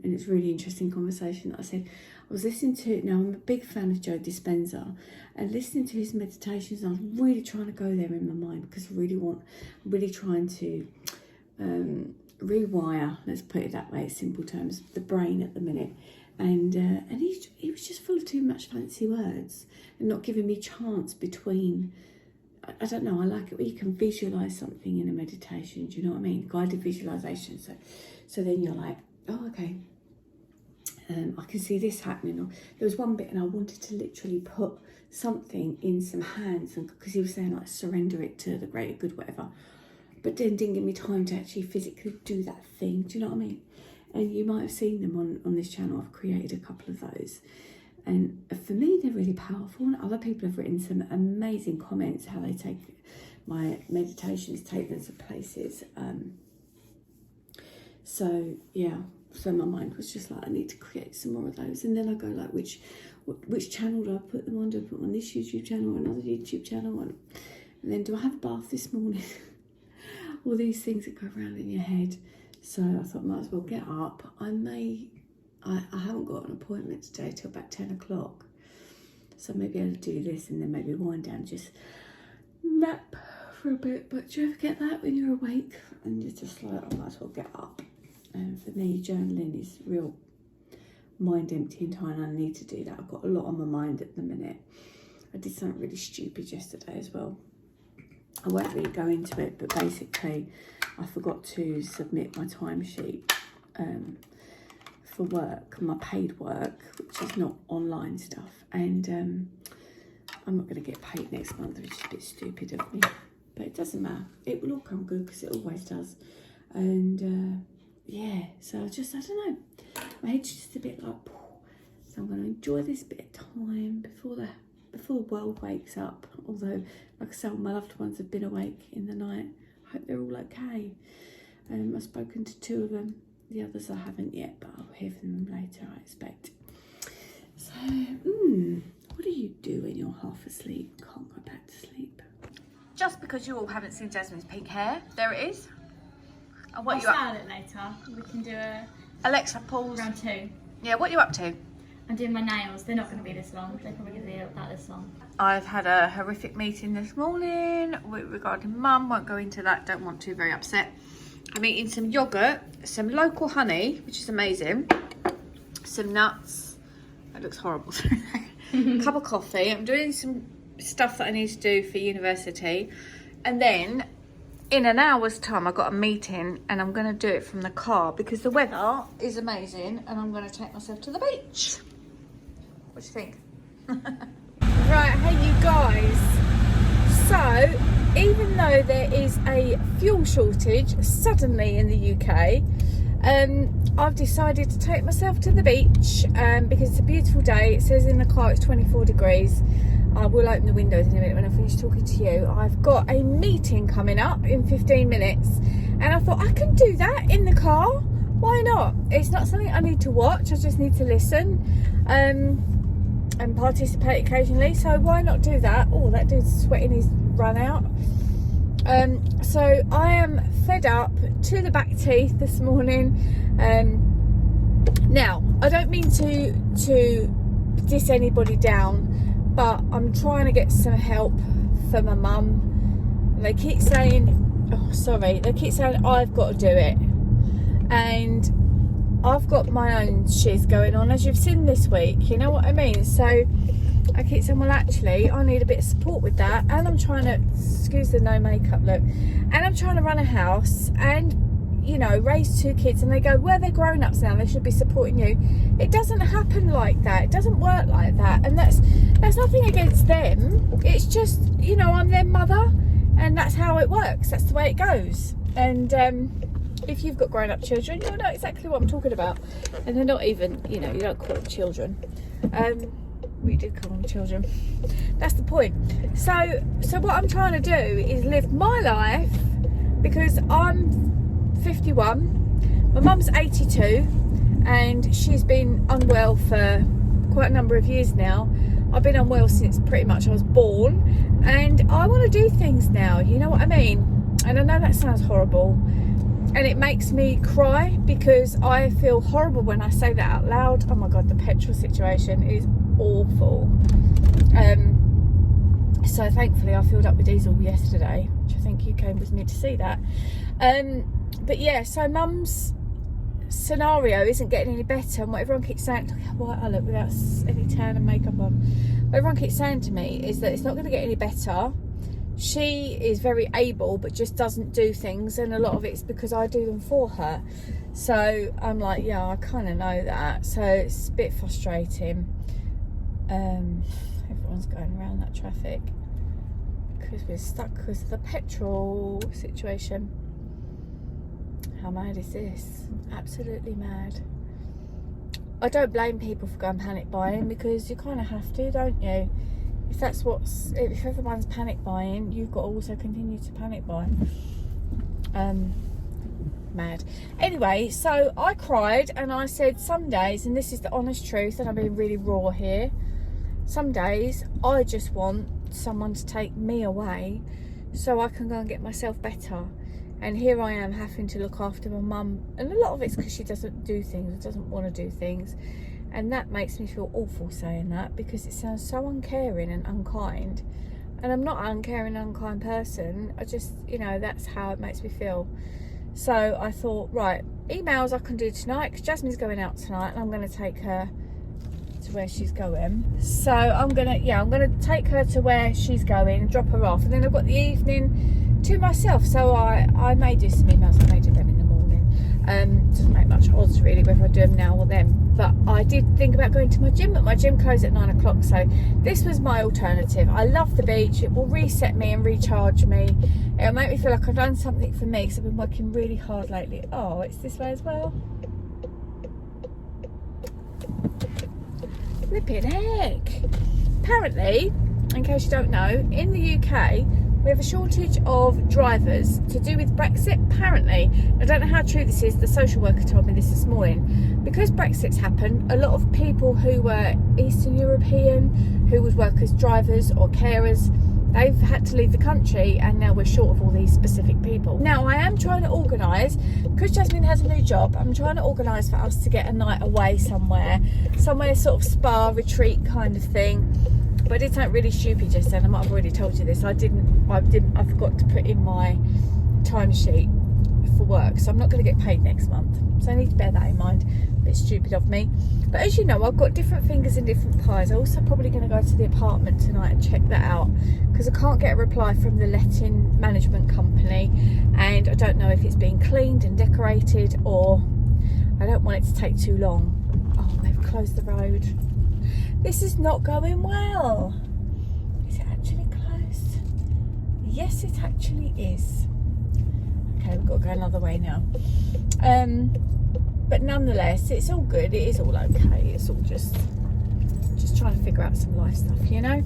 it's a really interesting conversation that I said. I was listening to, now I'm a big fan of Joe Dispenza, and listening to his meditations, I was really trying to go there in my mind, because I'm really trying to rewire, let's put it that way, in simple terms, the brain at the minute. And he was just full of too much fancy words and not giving me chance between. I don't know, I like it where you can visualise something in a meditation, do you know what I mean? Guided visualisation. So then you're like, oh, okay, I can see this happening. Or there was one bit and I wanted to literally put something in some hands, and because he was saying like surrender it to the greater good, whatever. But then didn't give me time to actually physically do that thing, do you know what I mean? And you might have seen them on this channel. I've created a couple of those. And for me, they're really powerful. And other people have written some amazing comments, how they take my meditations, take them to places. So, yeah. So my mind was just like, I need to create some more of those. And then I go like, which channel do I put them on? Do I put them on this YouTube channel or another YouTube channel? And then do I have a bath this morning? All these things that go around in your head. So I thought, might as well get up. I haven't got an appointment today till about 10 o'clock. So maybe I'll do this and then maybe wind down, just nap for a bit. But do you ever get that when you're awake and you're just like, I might as well get up? And for me, journaling is real mind emptying time. I need to do that. I've got a lot on my mind at the minute. I did something really stupid yesterday as well. I won't really go into it, but basically I forgot to submit my timesheet for work, my paid work, which is not online stuff, and I'm not going to get paid next month, which is a bit stupid of me, but it doesn't matter. It will all come good, because it always does. And yeah, so I don't know, my head's just a bit like, so I'm going to enjoy this bit of time before the world wakes up. Although, like I said, my loved ones have been awake in the night. I hope they're all okay. I've spoken to 2 of them. The others I haven't yet, but I'll hear from them later, I expect. So, what do you do when you're half asleep? Can't go back to sleep. Just because you all haven't seen Jasmine's pink hair, there it is. And what I'll you up? style it later. We can do a Alexa, pause. round 2. Yeah, what are you up to? I'm doing my nails. They're not going to be this long. They're probably going to be about this long. I've had a horrific meeting this morning regarding mum. Won't go into that, don't want to, very upset. I'm eating some yogurt, some local honey, which is amazing, some nuts. That looks horrible. Cup of coffee. I'm doing some stuff that I need to do for university, and then in an hour's time I've got a meeting, and I'm going to do it from the car because the weather is amazing, and I'm going to take myself to the beach. What do you think? Right, hey you guys. So, even though there is a fuel shortage suddenly in the UK, I've decided to take myself to the beach because it's a beautiful day. It says in the car it's 24 degrees. I will open the windows in a minute when I finish talking to you. I've got a meeting coming up in 15 minutes, and I thought I can do that in the car. Why not? It's not something I need to watch, I just need to listen and participate occasionally, so why not do that? Oh, that dude's sweating his run out. So I am fed up to the back teeth this morning. Now, I don't mean to diss anybody down, but I'm trying to get some help for my mum. They keep saying, I've got to do it, and I've got my own shiz going on, as you've seen this week, you know what I mean? So I keep saying, well, actually, I need a bit of support with that, and I'm trying to, excuse the no makeup look, and I'm trying to run a house and, you know, raise 2 kids. And they go, well, they're grown-ups now, they should be supporting you. It doesn't happen like that. It doesn't work like that, and that's nothing against them. It's just, you know, I'm their mother, and that's how it works. That's the way it goes. And if you've got grown-up children, you'll know exactly what I'm talking about. And they're not even, you know, you don't call them children. We do call them children. That's the point. So what I'm trying to do is live my life, because I'm 51. My mum's 82 and she's been unwell for quite a number of years now. I've been unwell since pretty much I was born, and I want to do things now, you know what I mean? And I know that sounds horrible and it makes me cry because I feel horrible when I say that out loud. Oh my god, the petrol situation is awful. So thankfully I filled up with diesel yesterday, which I think you came with me to see that. But yeah, so mum's scenario isn't getting any better, and what everyone keeps saying, look how white I look without any tan and makeup on, what everyone keeps saying to me is that it's not going to get any better. She is very able but just doesn't do things, and a lot of it's because I do them for her. So I'm like, yeah, I kind of know that, so it's a bit frustrating. Everyone's going around that traffic because we're stuck because of the petrol situation. How mad is this? Absolutely mad. I don't blame people for going panic buying because you kind of have to, don't you? If everyone's panic buying, you've got to also continue to panic buy. Mad. Anyway, so I cried and I said some days, and this is the honest truth, and I'm being really raw here, some days I just want someone to take me away so I can go and get myself better. And here I am having to look after my mum, and a lot of it's because she doesn't do things, doesn't want to do things, and that makes me feel awful saying that because it sounds so uncaring and unkind, and I'm not an uncaring, unkind person. I just, you know, that's how it makes me feel. So I thought, right, emails I can do tonight because Jasmine's going out tonight and I'm going to take her to where she's going. So I'm gonna take her to where she's going, drop her off, and then I've got the evening to myself. So I may do some emails, I may do them in the morning. Doesn't make much odds really whether I do them now or then. But I did think about going to my gym, but my gym closed at 9 o'clock, so this was my alternative. I love the beach, it will reset me and recharge me. It'll make me feel like I've done something for me because I've been working really hard lately. Oh, it's this way as well. Flipping heck. Apparently, in case you don't know, in the UK we have a shortage of drivers to do with Brexit, apparently. I don't know how true this is, the social worker told me this morning. Because Brexit's happened, a lot of people who were Eastern European, who would work as drivers or carers, they've had to leave the country, and now we're short of all these specific people. Now I am trying to organise, because Jasmine has a new job, I'm trying to organise for us to get a night away somewhere sort of spa retreat kind of thing. But I did something really stupid just then. I might have already told you this. I forgot to put in my timesheet for work, so I'm not going to get paid next month. So I need to bear that in mind. A bit stupid of me. But as you know, I've got different fingers in different pies. I'm also probably going to go to the apartment tonight and check that out because I can't get a reply from the letting management company, and I don't know if it's being cleaned and decorated, or I don't want it to take too long. Oh, they've closed the road. This is not going well. Is it actually closed? Yes, it actually is. Okay, we've got to go another way now. But nonetheless, it's all good. It is all okay. It's all just trying to figure out some life stuff, you know?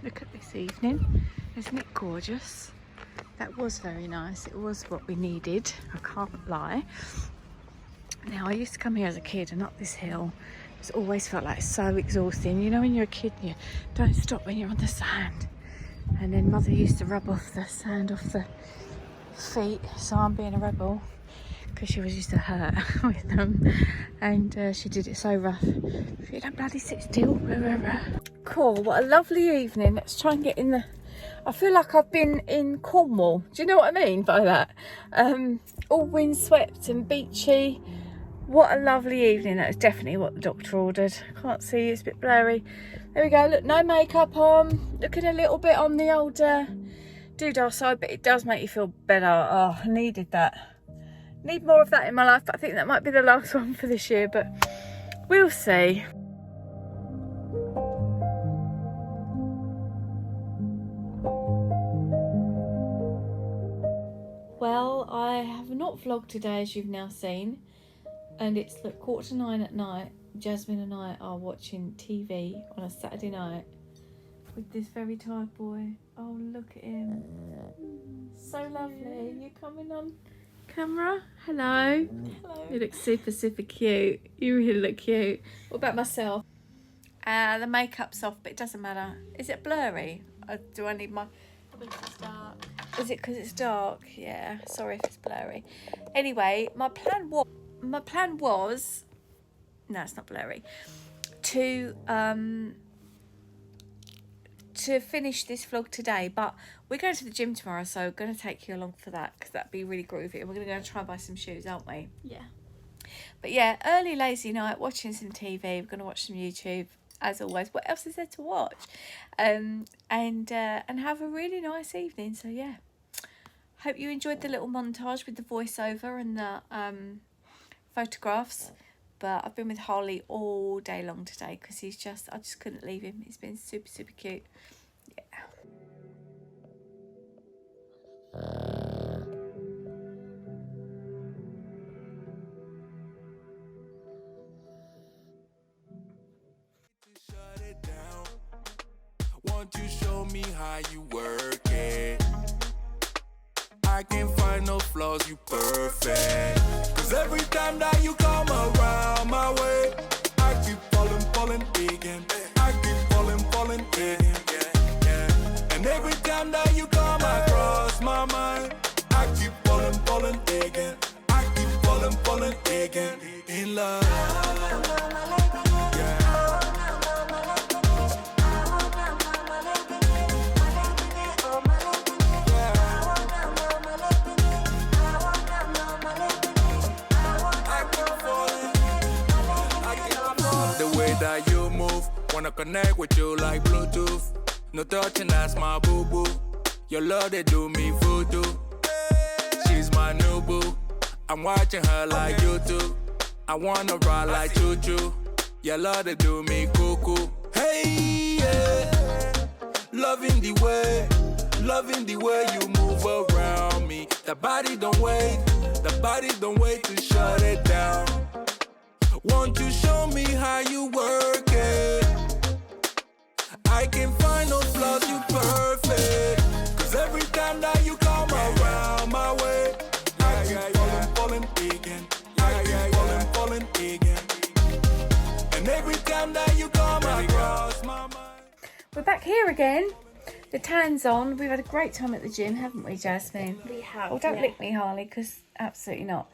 Look at this evening, isn't it gorgeous? That was very nice. It was what we needed, I can't lie. Now I used to come here as a kid and up this hill. It's always felt like so exhausting. You know when you're a kid and you don't stop when you're on the sand. And then mother used to rub off the sand off the feet, so I'm being a rebel. because she was used to hurt with them, and she did it so rough. If you don't bloody sit still. Cool, what a lovely evening. Let's try and get in the... I feel like I've been in Cornwall. Do you know what I mean by that? All windswept and beachy. What a lovely evening. That was definitely what the doctor ordered. Can't see, it's a bit blurry. There we go, look, no makeup on. Looking a little bit on the old doodah side, but it does make you feel better. Oh, I needed that. Need more of that in my life, but I think that might be the last one for this year, but we'll see. Well, I have not vlogged today, as you've now seen, and it's like 9:15 at night. Jasmine and I are watching TV on a Saturday night with this very tired boy. Oh, look at him. So lovely. You coming on camera? Hello. Hello. You look super, super cute. You really look cute. What about myself? The makeup's off, but it doesn't matter. Is it blurry? Do I need my... It's dark. Is it because it's dark? Yeah, sorry if it's blurry. Anyway, my plan was no, it's not blurry, to finish this vlog today, but we're going to the gym tomorrow, so I'm going to take you along for that, because that'd be really groovy, and we're going to go and try and buy some shoes, aren't we? Yeah. But yeah, early lazy night, watching some TV. We're going to watch some YouTube as always. What else is there to watch? And have a really nice evening. So yeah, hope you enjoyed the little montage with the voiceover and the photographs. But I've been with Harley all day long today because I just couldn't leave him. He's been super, super cute. Yeah. Won't you show me how you work it? I can't find no flaws, you perfect. Cause every time that you come around my way, I keep falling again. I keep falling again. And every time that you come across my mind, I keep falling again. I keep falling again. In love. That you move, wanna connect with you like Bluetooth. No touching, that's my boo-boo. Your love, they do me voodoo. She's my new boo. I'm watching her like YouTube. I wanna ride like choo-choo. Your love, they do me cuckoo. Hey, yeah. Loving the way you move around me. The body don't wait to shut it down. Won't you show me how you work it? I can't find no flaws, you perfect. Cause every time that you come around my way, I keep falling again. I keep falling again. And every time that you come across my mind. We're back here again. The tan's on. We've had a great time at the gym, haven't we, Jasmine? We have. Oh, don't lick me, Harley, because absolutely not.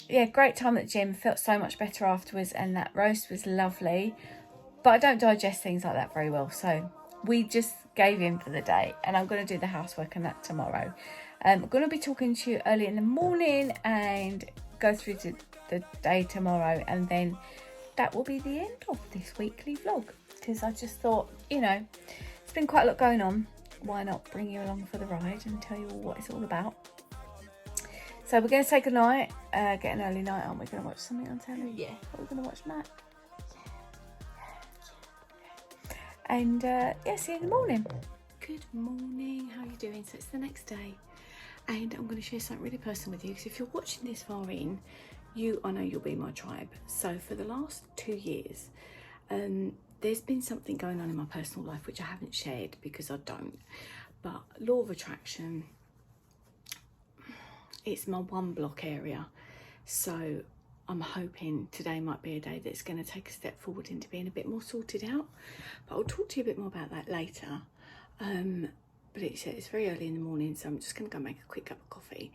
Yeah, great time at the gym. Felt so much better afterwards, and that roast was lovely. But I don't digest things like that very well, so we just gave in for the day, and I'm going to do the housework and that tomorrow. I'm going to be talking to you early in the morning and go through the day tomorrow, and then that will be the end of this weekly vlog, because I just thought, you know, it's been quite a lot going on. Why not bring you along for the ride and tell you all what it's all about? So we're going to say goodnight, get an early night, aren't we? Going to watch something on telly? Yeah. What are we going to watch, Matt? Yeah. And yeah, see you in the morning. Good morning, how are you doing? So it's the next day, and I'm going to share something really personal with you, because if you're watching this far in, I know you'll be my tribe. So for the last 2 years, there's been something going on in my personal life which I haven't shared because I don't. But law of attraction, it's my 1 block area. So I'm hoping today might be a day that's going to take a step forward into being a bit more sorted out. But I'll talk to you a bit more about that later. But it's very early in the morning, so I'm just going to go make a quick cup of coffee.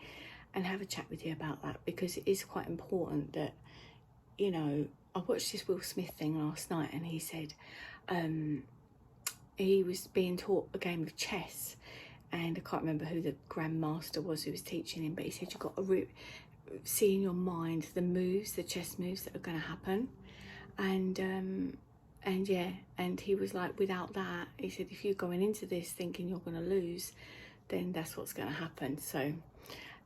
and have a chat with you about that, because it is quite important that, you know, I watched this Will Smith thing last night, and he said he was being taught a game of chess, and I can't remember who the grandmaster was who was teaching him, but he said you've got to see in your mind the moves, the chess moves that are going to happen. And yeah, and he was like, without that, he said, if you're going into this thinking you're going to lose, then that's what's going to happen. So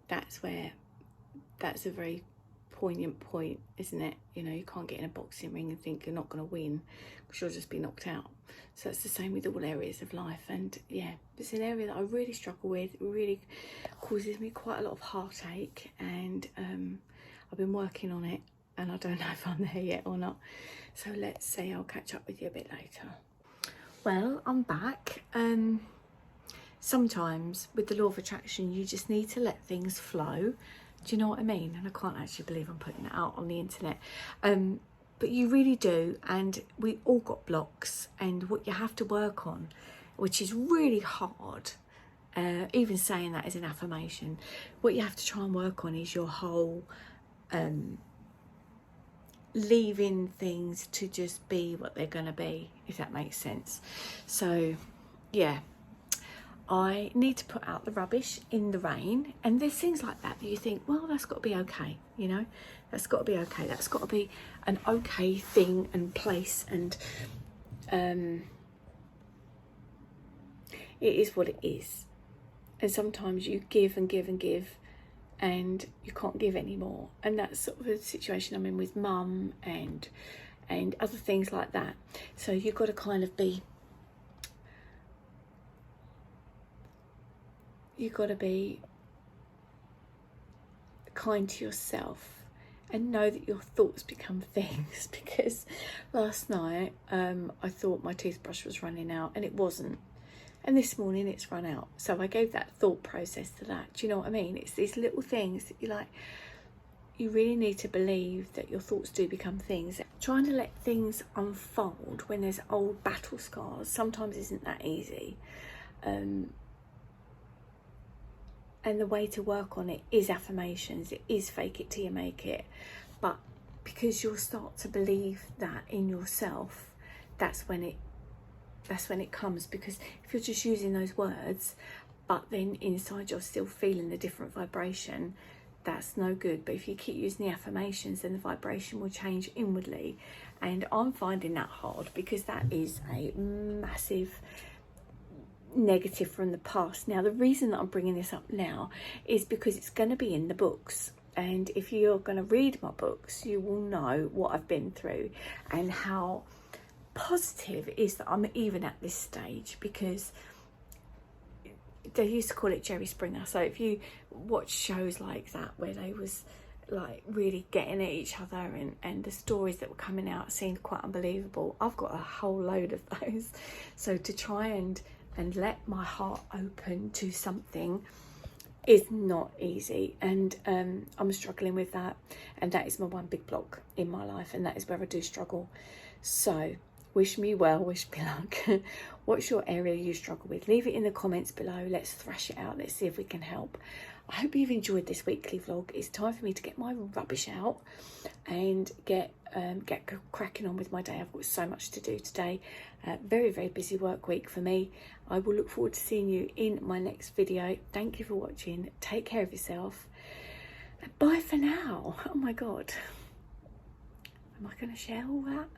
that's a very poignant point, isn't it? You know, you can't get in a boxing ring and think you're not going to win, because you'll just be knocked out. So it's the same with all areas of life. And yeah, it's an area that I really struggle with. It really causes me quite a lot of heartache, and I've been working on it, and I don't know if I'm there yet or not. So let's say I'll catch up with you a bit later. Well, I'm back. Sometimes with the law of attraction, you just need to let things flow. Do you know what I mean? And I can't actually believe I'm putting it out on the internet. But you really do. And we all got blocks, and what you have to work on, which is really hard, even saying that as an affirmation, what you have to try and work on is your whole leaving things to just be what they're going to be, if that makes sense. So yeah, I need to put out the rubbish in the rain, and there's things like that you think, well, that's got to be okay, you know, that's got to be okay, that's got to be an okay thing and place, and it is what it is. And sometimes you give and give and give, and you can't give anymore, and that's sort of the situation I'm in with mum and other things like that. So you've got to kind of be, you've got to be kind to yourself and know that your thoughts become things. Because last night I thought my toothbrush was running out, and it wasn't. And this morning it's run out. So I gave that thought process to that. Do you know what I mean? It's these little things that you really need to believe that your thoughts do become things. Trying to let things unfold when there's old battle scars sometimes isn't that easy. And the way to work on it is affirmations. It is fake it till you make it. But because you'll start to believe that in yourself, that's when it comes. Because if you're just using those words, but then inside you're still feeling the different vibration, that's no good. But if you keep using the affirmations, then the vibration will change inwardly. And I'm finding that hard, because that is a massive negative from the past. Now, the reason that I'm bringing this up now is because it's going to be in the books, and if you're going to read my books, you will know what I've been through and how positive it is that I'm even at this stage. Because they used to call it Jerry Springer. So if you watch shows like that where they was like really getting at each other, and the stories that were coming out seemed quite unbelievable, I've got a whole load of those. So to try and let my heart open to something is not easy, and I'm struggling with that, and that is my one big block in my life, and that is where I do struggle. So wish me well, wish me luck. What's your area you struggle with? Leave it in the comments below. Let's thrash it out. Let's see if we can help. I hope you've enjoyed this weekly vlog. It's time for me to get my rubbish out and get cracking on with my day. I've got so much to do today. Very, very busy work week for me. I will look forward to seeing you in my next video. Thank you for watching. Take care of yourself. Bye for now. Oh my God. Am I going to share all that?